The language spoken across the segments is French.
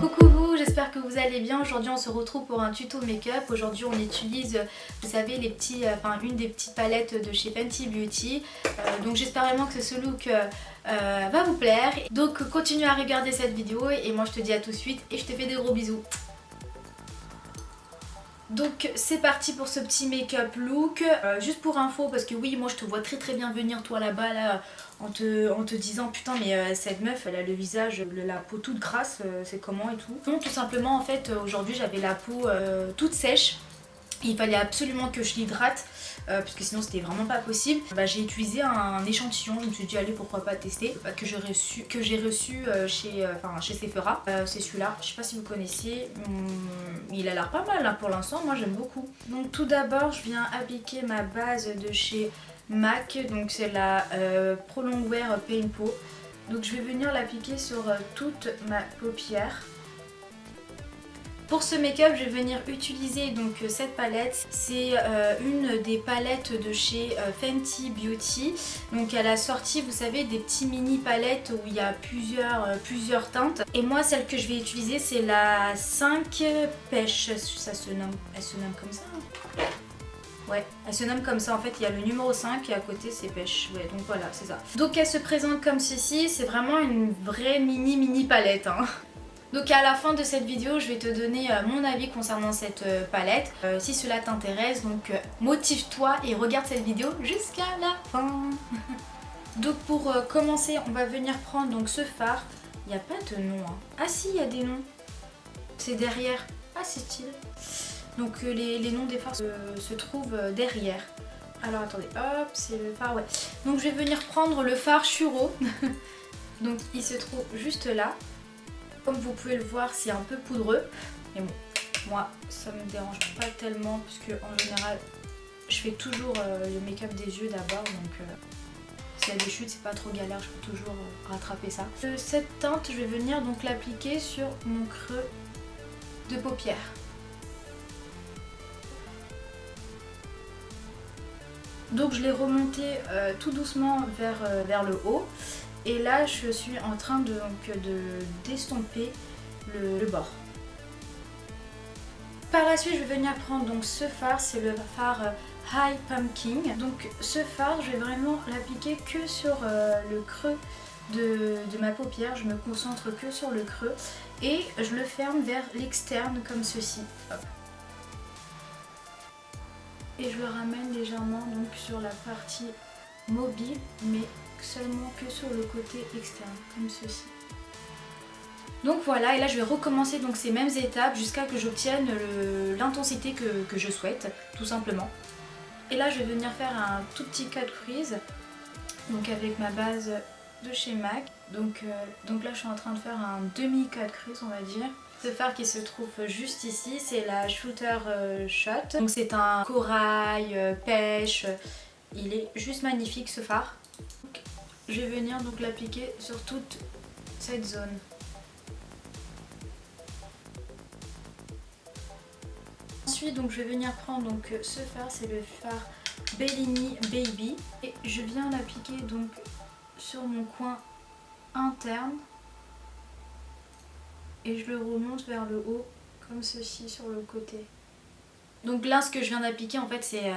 Coucou vous, j'espère que vous allez bien. Aujourd'hui on se retrouve pour un tuto make-up. Aujourd'hui on utilise, vous savez, une des petites palettes de chez Fenty Beauty. Donc j'espère vraiment que ce look va vous plaire. Donc continue à regarder cette vidéo et moi je te dis à tout de suite et je te fais des gros bisous. Donc c'est parti pour ce petit make-up look. Juste pour info, parce que oui, moi je te vois très bien venir toi là-bas là, en te disant putain mais cette meuf elle a le visage, la peau toute grasse, c'est comment et tout. Donc tout simplement en fait aujourd'hui j'avais la peau toute sèche. Il fallait absolument que je l'hydrate parce que sinon c'était vraiment pas possible. J'ai utilisé un échantillon, je me suis dit allez pourquoi pas tester, que j'ai reçu chez Sephora. C'est celui-là, je sais pas si vous connaissez, il a l'air pas mal hein, pour l'instant, moi j'aime beaucoup. Donc tout d'abord je viens appliquer ma base de chez MAC, donc c'est la Pro Longwear Paint Pot. Donc je vais venir l'appliquer sur toute ma paupière. Pour ce make-up, je vais venir utiliser donc cette palette. C'est une des palettes de chez Fenty Beauty. Donc elle a sorti, vous savez, des petits mini palettes où il y a plusieurs teintes. Et moi, celle que je vais utiliser, c'est la 5 pêche. Elle se nomme comme ça. Ouais, elle se nomme comme ça. En fait, il y a le numéro 5 et à côté c'est pêche. Ouais, donc voilà, c'est ça. Donc elle se présente comme ceci. C'est vraiment une vraie mini palette, hein. Donc à la fin de cette vidéo, je vais te donner mon avis concernant cette palette. Si cela t'intéresse, donc motive-toi et regarde cette vidéo jusqu'à la fin. Donc pour commencer, on va venir prendre donc ce fard. Il n'y a pas de nom. Hein. Ah si, il y a des noms. C'est derrière. Ah c'est stylé. Donc les noms des fards se trouvent derrière. Alors attendez, hop, c'est le fard, ouais. Donc je vais venir prendre le fard Churro. Donc il se trouve juste là. Comme vous pouvez le voir, c'est un peu poudreux. Mais bon, moi, ça me dérange pas tellement parce que en général, je fais toujours le make-up des yeux d'abord. Donc, s'il y a des chutes, c'est pas trop galère. Je peux toujours rattraper ça. Cette teinte, je vais venir donc l'appliquer sur mon creux de paupière. Donc, je l'ai remonté tout doucement vers le haut. Et là, je suis en train de d'estomper le bord. Par la suite, je vais venir prendre donc ce fard, c'est le fard High Pumpkin. Donc ce fard, je vais vraiment l'appliquer que sur le creux de ma paupière. Je me concentre que sur le creux et je le ferme vers l'externe comme ceci. Hop. Et je le ramène légèrement donc sur la partie mobile, mais seulement que sur le côté externe, comme ceci. Donc voilà, et là je vais recommencer donc ces mêmes étapes jusqu'à que j'obtienne l'intensité que je souhaite, tout simplement. Et là je vais venir faire un tout petit cut crease, donc avec ma base de chez MAC. Donc là je suis en train de faire un demi cut crease on va dire. Ce fard qui se trouve juste ici, c'est la Shooter Shot. Donc c'est un corail, pêche, il est juste magnifique ce fard. Je vais venir donc l'appliquer sur toute cette zone. Ensuite donc je vais venir prendre donc ce fard, c'est le fard Bellini Baby et je viens l'appliquer donc sur mon coin interne et je le remonte vers le haut comme ceci sur le côté. Donc là ce que je viens d'appliquer en fait c'est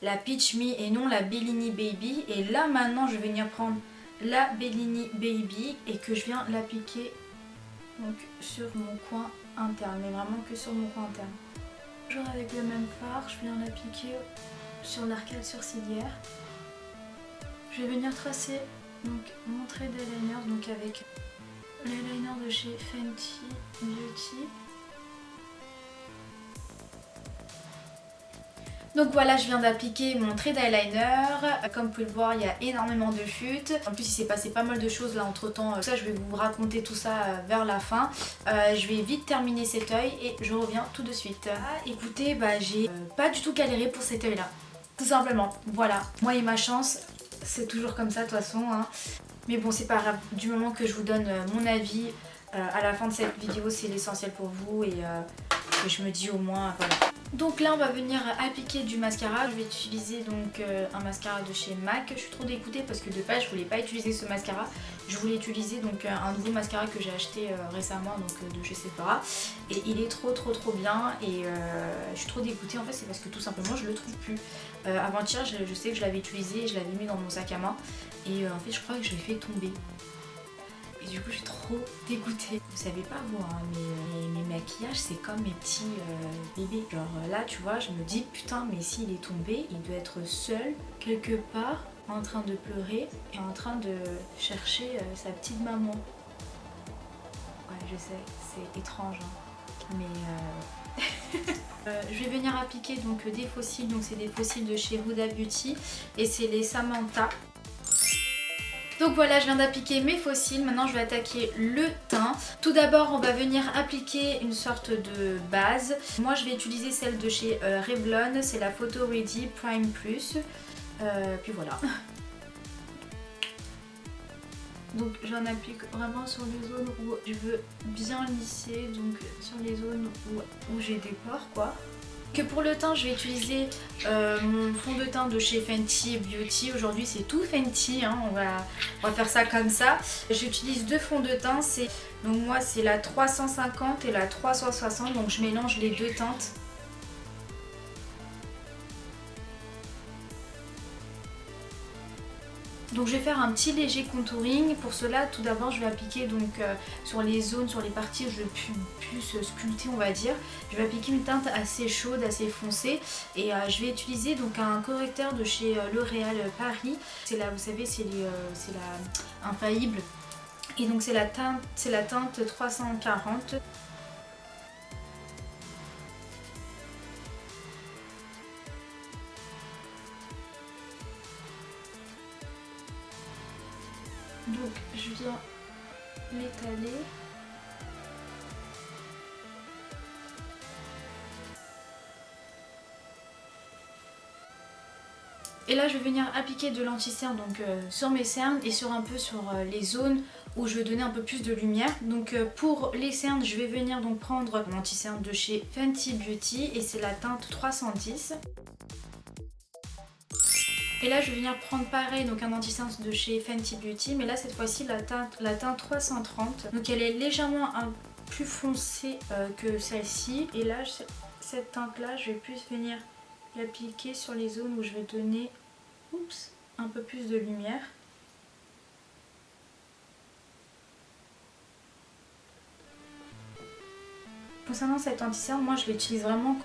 la Peach Me et non la Bellini Baby. Et là maintenant je vais venir prendre la Bellini Baby et que je viens l'appliquer donc sur mon coin interne, mais vraiment que sur mon coin interne. Toujours avec le même fard, je viens l'appliquer sur l'arcade sourcilière. Je vais venir tracer donc mon trait d'eyeliner donc avec l'eyeliner de chez Fenty Beauty. Donc voilà, je viens d'appliquer mon trait d'eyeliner. Comme vous pouvez le voir, il y a énormément de chutes. En plus, il s'est passé pas mal de choses là entre temps. Ça, je vais vous raconter tout ça vers la fin. Je vais vite terminer cet œil et je reviens tout de suite. Écoutez, j'ai pas du tout galéré pour cet œil là. Tout simplement, voilà. Moi et ma chance, c'est toujours comme ça de toute façon. Hein. Mais bon, c'est pas grave. Du moment que je vous donne mon avis, À la fin de cette vidéo, c'est l'essentiel pour vous et je me dis au moins voilà. Donc là on va venir appliquer du mascara. Je vais utiliser donc un mascara de chez MAC. Je suis trop dégoûtée parce que de base je voulais pas utiliser ce mascara. Je voulais utiliser donc un nouveau mascara que j'ai acheté récemment donc de chez Sephora. Et il est trop bien et je suis trop dégoûtée en fait, c'est parce que tout simplement je le trouve plus. Avant-hier je sais que je l'avais utilisé et je l'avais mis dans mon sac à main et en fait je crois que je l'ai fait tomber. Et du coup je suis trop dégoûtée. Vous savez pas vous hein, mes maquillages c'est comme mes petits bébés. Genre là tu vois je me dis putain mais s'il est tombé il doit être seul quelque part en train de pleurer et en train de chercher sa petite maman. Ouais je sais c'est étrange hein. Mais je vais venir appliquer donc des faux cils. Donc c'est des faux cils de chez Huda Beauty et c'est les Samantha. Donc voilà, je viens d'appliquer mes faux cils. Maintenant je vais attaquer le teint. Tout d'abord on va venir appliquer une sorte de base. Moi je vais utiliser celle de chez Revlon. C'est la Photo Ready Prime Plus. Puis voilà. Donc j'en applique vraiment sur les zones où je veux bien lisser. Donc sur les zones où j'ai des pores quoi. Que pour le teint, je vais utiliser mon fond de teint de chez Fenty Beauty. Aujourd'hui, c'est tout Fenty, hein. On va faire ça comme ça. J'utilise deux fonds de teint. Donc moi, c'est la 350 et la 360. Donc je mélange les deux teintes. Donc je vais faire un petit léger contouring. Pour cela, tout d'abord, je vais appliquer donc sur les zones, sur les parties où je veux plus sculpter, on va dire. Je vais appliquer une teinte assez chaude, assez foncée. Et je vais utiliser donc un correcteur de chez L'Oréal Paris. C'est là, vous savez, c'est la infaillible. Et donc c'est la teinte 340. Donc je viens l'étaler. Et là je vais venir appliquer de l'anti-cerne donc sur mes cernes et sur un peu sur les zones où je veux donner un peu plus de lumière. Donc pour les cernes je vais venir donc prendre l'anti-cerne de chez Fenty Beauty et c'est la teinte 310. Et là je vais venir prendre pareil donc un anti-cerne de chez Fenty Beauty mais là cette fois-ci la teinte 330. Donc elle est légèrement plus foncée que celle-ci. Et là cette teinte là je vais plus venir l'appliquer sur les zones où je vais donner un peu plus de lumière. Concernant cet anti-cerne, moi je l'utilise vraiment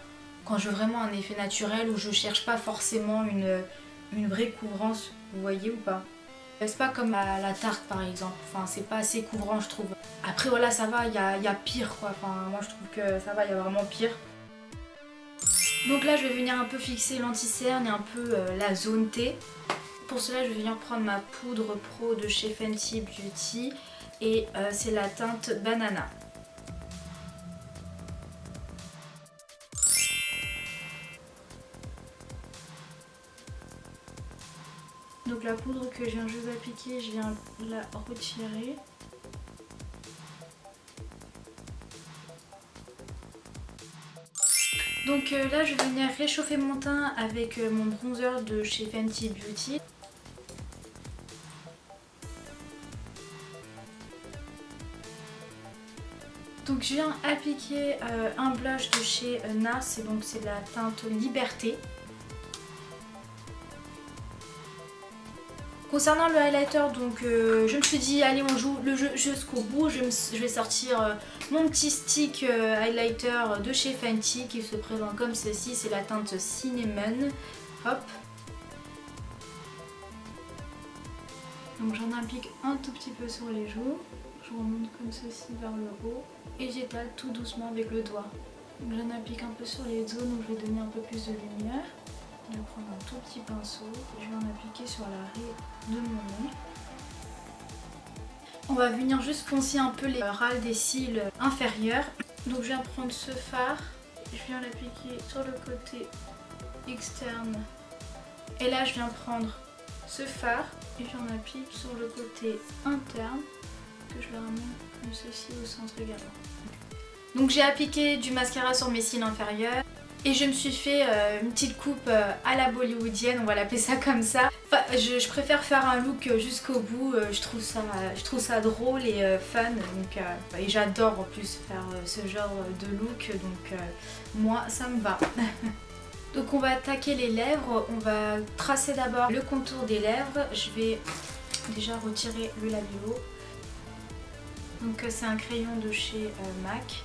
quand je veux vraiment un effet naturel où je cherche pas forcément une vraie couvrance, vous voyez ou pas? C'est pas comme la Tarte par exemple, enfin c'est pas assez couvrant je trouve. Après voilà ça va, il y a pire quoi, enfin moi je trouve que ça va, il y a vraiment pire. Donc là je vais venir un peu fixer l'anti-cerne et un peu la zone T. Pour cela je vais venir prendre ma poudre pro de chez Fenty Beauty et c'est la teinte Banana. Donc la poudre que je viens juste d'appliquer, je viens la retirer. Donc là je vais venir réchauffer mon teint avec mon bronzer de chez Fenty Beauty. Donc je viens appliquer un blush de chez NARS et donc c'est la teinte Liberté. Concernant le highlighter, donc je me suis dit allez on joue le jeu jusqu'au bout. Je vais sortir mon petit stick highlighter de chez Fenty qui se présente comme ceci. C'est la teinte Cinnamon. Hop. Donc j'en applique un tout petit peu sur les joues. Je remonte comme ceci vers le haut. Et j'étale tout doucement avec le doigt. Donc j'en applique un peu sur les zones où je vais donner un peu plus de lumière. Je vais prendre un tout petit pinceau et je vais en appliquer sur l'arrêt de mon nez. On va venir juste foncer un peu les râles des cils inférieurs. Donc je viens prendre ce fard, je viens l'appliquer sur le côté externe. Et là je viens prendre ce fard et j'en applique sur le côté interne. que je le ramène comme ceci au centre également. Donc j'ai appliqué du mascara sur mes cils inférieurs. Et je me suis fait une petite coupe à la bollywoodienne, on va l'appeler ça comme ça. Enfin, je préfère faire un look jusqu'au bout, je trouve ça drôle et fun. Donc, et j'adore en plus faire ce genre de look, donc moi ça me va. Donc on va attaquer les lèvres, on va tracer d'abord le contour des lèvres. Je vais déjà retirer le labello. Donc c'est un crayon de chez MAC.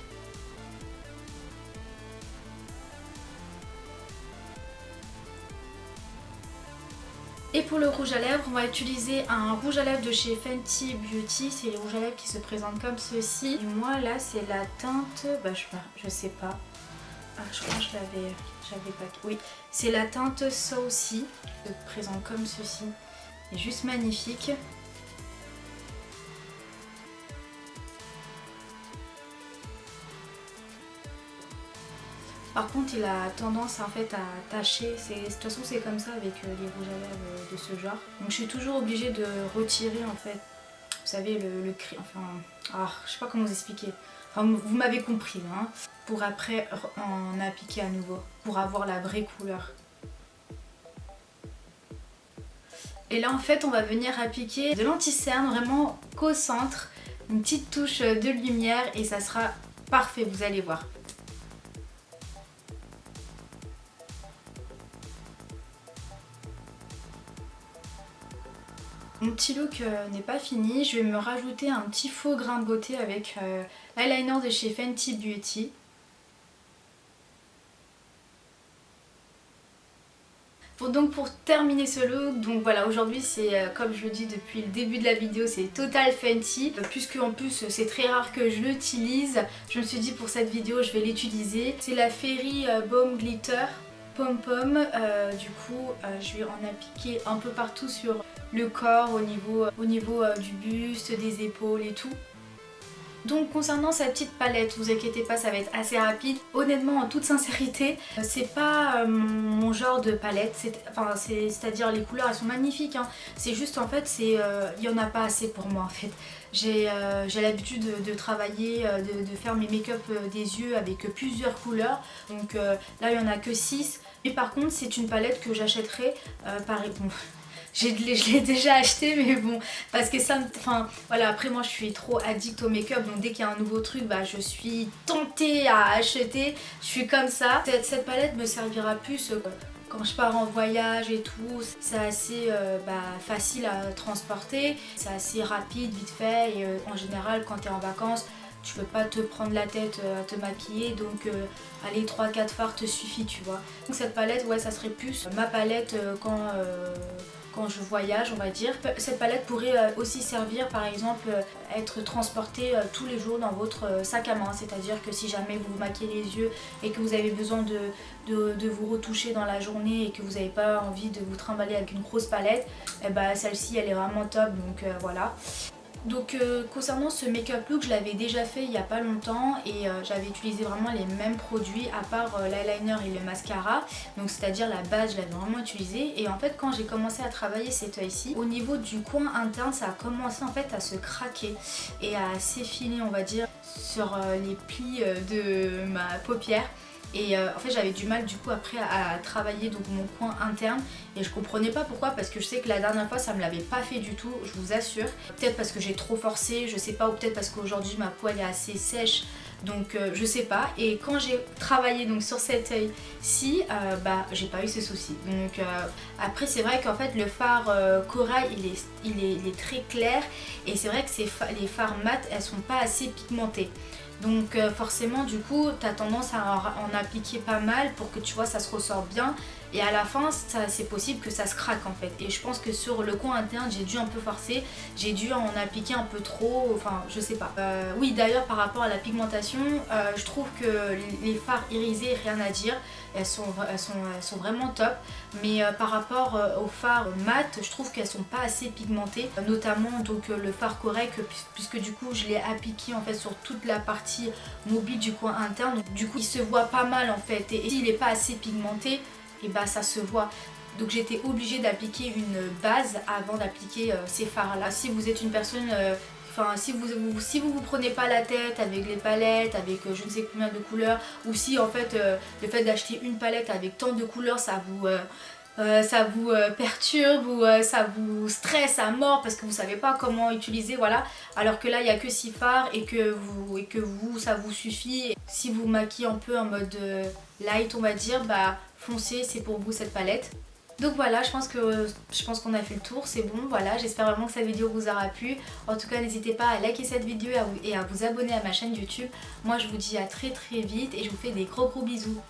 Et pour le rouge à lèvres, on va utiliser un rouge à lèvres de chez Fenty Beauty. C'est les rouges à lèvres qui se présentent comme ceci. Et moi là c'est la teinte, je sais pas. Ah, je crois que j'avais pas... Oui, c'est la teinte Saucy. Elle se présente comme ceci. Elle est juste magnifique. Par contre, il a tendance en fait à tacher. De toute façon, c'est comme ça avec les rouges à lèvres de ce genre. Donc, je suis toujours obligée de retirer en fait. Vous savez, le cri. Enfin, je sais pas comment vous expliquer. Enfin, vous m'avez compris, hein. Pour après en appliquer à nouveau, pour avoir la vraie couleur. Et là, en fait, on va venir appliquer de l'anti-cerne vraiment qu'au centre, une petite touche de lumière et ça sera parfait. Vous allez voir. Mon petit look n'est pas fini, je vais me rajouter un petit faux grain de beauté avec l'eyeliner de chez Fenty Beauty. Donc pour terminer ce look, donc voilà, aujourd'hui c'est comme je le dis depuis le début de la vidéo, c'est total Fenty. Puisque en plus c'est très rare que je l'utilise, je me suis dit pour cette vidéo je vais l'utiliser. C'est la Fairy Balm Glitter Pom Pom. Du coup je vais en appliquer un peu partout sur le corps, au niveau du buste, des épaules et tout. Donc concernant cette petite palette, vous inquiétez pas, ça va être assez rapide. Honnêtement, en toute sincérité, c'est pas mon genre de palette. C'est-à-dire les couleurs elles sont magnifiques, hein. C'est juste en fait, il y en a pas assez pour moi en fait. J'ai l'habitude de travailler, de faire mes make-up des yeux avec plusieurs couleurs. Donc là il y en a que 6. Mais par contre c'est une palette que j'achèterai pareil. Bon, je l'ai déjà acheté mais bon, parce que ça, enfin voilà, après moi je suis trop addict au make-up, donc dès qu'il y a un nouveau truc, je suis tentée à acheter, je suis comme ça. Cette palette me servira plus quand je pars en voyage et tout. C'est assez facile à transporter, c'est assez rapide, vite fait, et en général quand tu es en vacances, tu peux pas te prendre la tête à te maquiller, donc allez 3-4 fards te suffit, tu vois. Donc cette palette, ouais, ça serait plus ma palette quand je voyage, on va dire. Cette palette pourrait aussi servir par exemple être transportée tous les jours dans votre sac à main, c'est-à-dire que si jamais vous vous maquillez les yeux et que vous avez besoin de vous retoucher dans la journée et que vous n'avez pas envie de vous trimballer avec une grosse palette, celle-ci elle est vraiment top, donc voilà. Donc concernant ce make-up look, je l'avais déjà fait il n'y a pas longtemps et j'avais utilisé vraiment les mêmes produits à part l'eyeliner et le mascara. Donc c'est-à-dire la base, je l'avais vraiment utilisé. Et en fait quand j'ai commencé à travailler cet œil-ci, au niveau du coin interne, ça a commencé en fait à se craquer et à s'effiler, on va dire, sur les plis de ma paupière. Et en fait j'avais du mal du coup après à travailler donc mon coin interne et je comprenais pas pourquoi, parce que je sais que la dernière fois ça me l'avait pas fait du tout, je vous assure. Peut-être parce que j'ai trop forcé, je sais pas, ou peut-être parce qu'aujourd'hui ma peau elle est assez sèche, donc je sais pas. Et quand j'ai travaillé donc sur cet œil ci, j'ai pas eu ce souci. Donc après c'est vrai qu'en fait le fard corail il est très clair et c'est vrai que les fards mat elles sont pas assez pigmentées. Donc forcément du coup tu as tendance à en appliquer pas mal pour que tu vois ça se ressort bien, et à la fin c'est possible que ça se craque en fait. Et je pense que sur le coin interne j'ai dû un peu forcer, j'ai dû en appliquer un peu trop, enfin je sais pas. Oui, d'ailleurs par rapport à la pigmentation, je trouve que les fards irisés, rien à dire, elles sont vraiment top. Mais par rapport aux fards mat, je trouve qu'elles sont pas assez pigmentées, notamment donc le fard corail, puisque du coup je l'ai appliqué en fait sur toute la partie mobile du coin interne, donc du coup il se voit pas mal en fait, et s'il n'est pas assez pigmenté, et ça se voit. Donc j'étais obligée d'appliquer une base avant d'appliquer ces fards là. Si vous êtes une personne enfin si vous prenez pas la tête avec les palettes, avec je ne sais combien de couleurs, ou si en fait le fait d'acheter une palette avec tant de couleurs ça vous perturbe ou ça vous stresse à mort parce que vous savez pas comment utiliser, voilà. Alors que là il n'y a que 6 fards et que vous ça vous suffit. Si vous maquillez un peu en mode light on va dire, bah foncez, c'est pour vous cette palette. Donc voilà, je pense qu'on a fait le tour, c'est bon, voilà, j'espère vraiment que cette vidéo vous aura plu. En tout cas, n'hésitez pas à liker cette vidéo et à vous abonner à ma chaîne YouTube. Moi, je vous dis à très très vite et je vous fais des gros bisous.